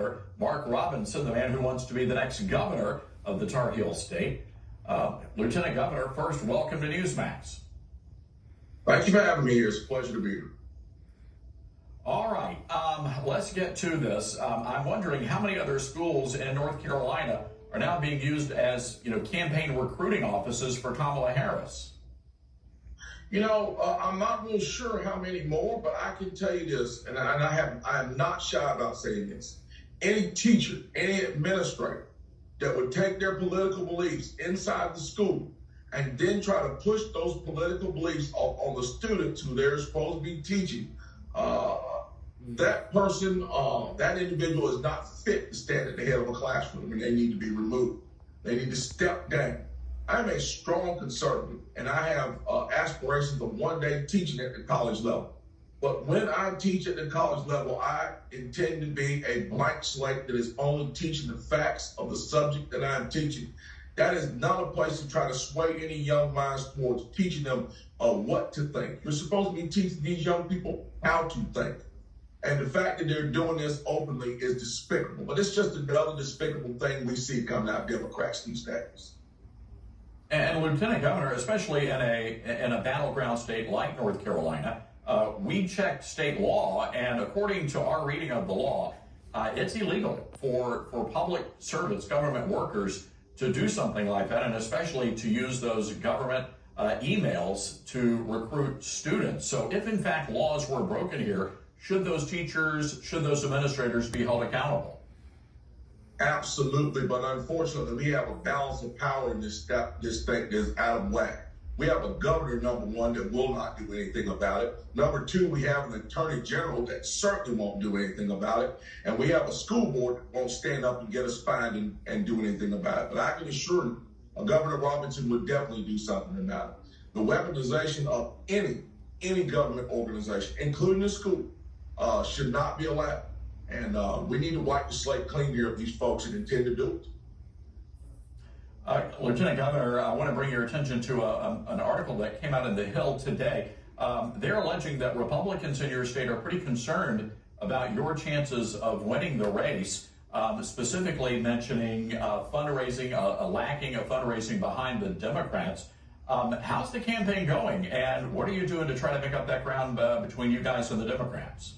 Governor Mark Robinson, the man who wants to be the next governor of the Tar Heel State. Lieutenant Governor, first, welcome to Newsmax. Thank you for having me here. It's a pleasure to be here. All right, let's get to this. I'm wondering how many other schools in North Carolina are now being used as, campaign recruiting offices for Kamala Harris. I'm not real sure how many more, but I can tell you this, and I am not shy about saying this. Any teacher, any administrator that would take their political beliefs inside the school and then try to push those political beliefs on the students who they're supposed to be teaching, that person, that individual is not fit to stand at the head of a classroom, and they need to be removed. They need to step down. I'm a strong conservative, and I have aspirations of one day teaching at the college level. But when I teach at the college level, I intend to be a blank slate that is only teaching the facts of the subject that I'm teaching. That is not a place to try to sway any young minds towards teaching them what to think. You're supposed to be teaching these young people how to think. And the fact that they're doing this openly is despicable. But it's just another despicable thing we see coming out of Democrats these days. And Lieutenant Governor, especially in a battleground state like North Carolina, we checked state law, and according to our reading of the law, it's illegal for public servants, government workers, to do something like that, and especially to use those government emails to recruit students. So if in fact laws were broken here, should those teachers, should those administrators be held accountable? Absolutely, but unfortunately, we have a balance of power in this thing is out of whack. We have a governor, number one, that will not do anything about it. Number two, we have an attorney general that certainly won't do anything about it. And we have a school board that won't stand up and get us fined and do anything about it. But I can assure you, Governor Robinson would definitely do something about it. The weaponization of any government organization, including the school, should not be allowed. And we need to wipe the slate clean here of these folks that intend to do it. Lieutenant Governor, I want to bring your attention to an article that came out in The Hill today. They're alleging that Republicans in your state are pretty concerned about your chances of winning the race, specifically mentioning fundraising, a lacking of fundraising behind the Democrats. How's the campaign going, and what are you doing to try to make up that ground between you guys and the Democrats?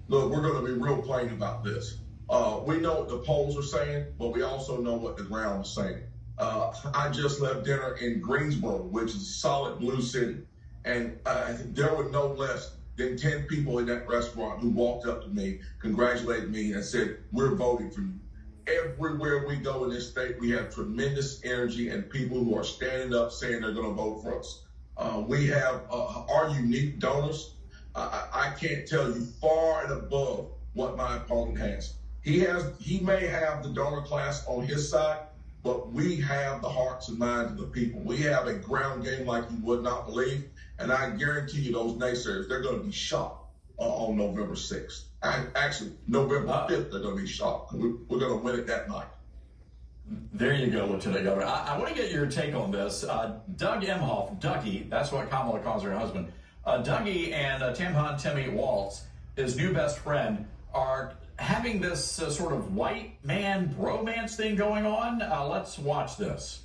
Look, we're going to be real plain about this. We know what the polls are saying, but we also know what the ground is saying. I just left dinner in Greensboro, which is a solid blue city, and there were no less than 10 people in that restaurant who walked up to me, congratulated me, and said, "We're voting for you." Everywhere we go in this state, we have tremendous energy and people who are standing up saying they're going to vote for us. We have our unique donors. I can't tell you far and above what my opponent has. He may have the donor class on his side, but we have the hearts and minds of the people. We have a ground game like you would not believe, and I guarantee you those naysayers, they're going to be shocked on November 6th. Actually, November 5th, they're going to be shocked. We're going to win it that night. There you go, Lieutenant Governor. I want to get your take on this. Doug Emhoff, Dougie, that's what Kamala calls her husband, Dougie and Timmy Waltz, his new best friend, are having this sort of white man bromance thing going on. Let's watch this.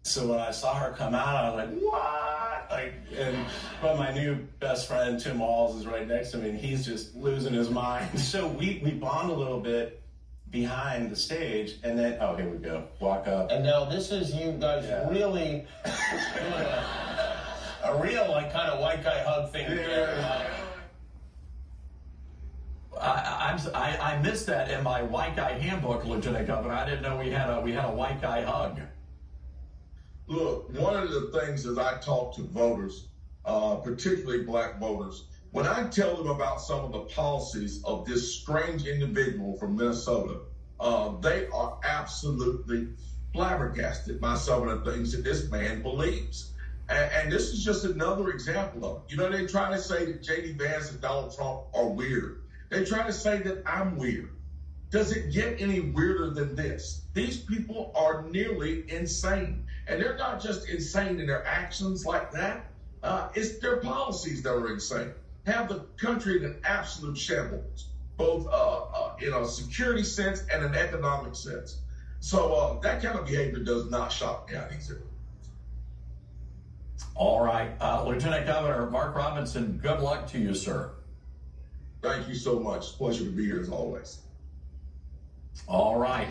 So when I saw her come out, I was like, what? But my new best friend, Tim Walls, is right next to me, and he's just losing his mind. So we bond a little bit behind the stage, and then, oh, here we go, walk up. And now this is you guys really doing a real, kind of white guy hug thing there. I missed that in my white guy handbook, Lieutenant Governor. I didn't know we had a white guy hug. Look, one of the things as I talk to voters, particularly black voters, when I tell them about some of the policies of this strange individual from Minnesota, they are absolutely flabbergasted by some of the things that this man believes. And this is just another example of it. They try to say that J.D. Vance and Donald Trump are weird. They try to say that I'm weird. Does it get any weirder than this? These people are nearly insane. And they're not just insane in their actions like that. It's their policies that are insane. Have the country in an absolute shambles. both in a security sense and an economic sense. So that kind of behavior does not shock me out easily. All right. Lieutenant Governor Mark Robinson, good luck to you, sir. Thank you so much. Pleasure to be here as always. All right.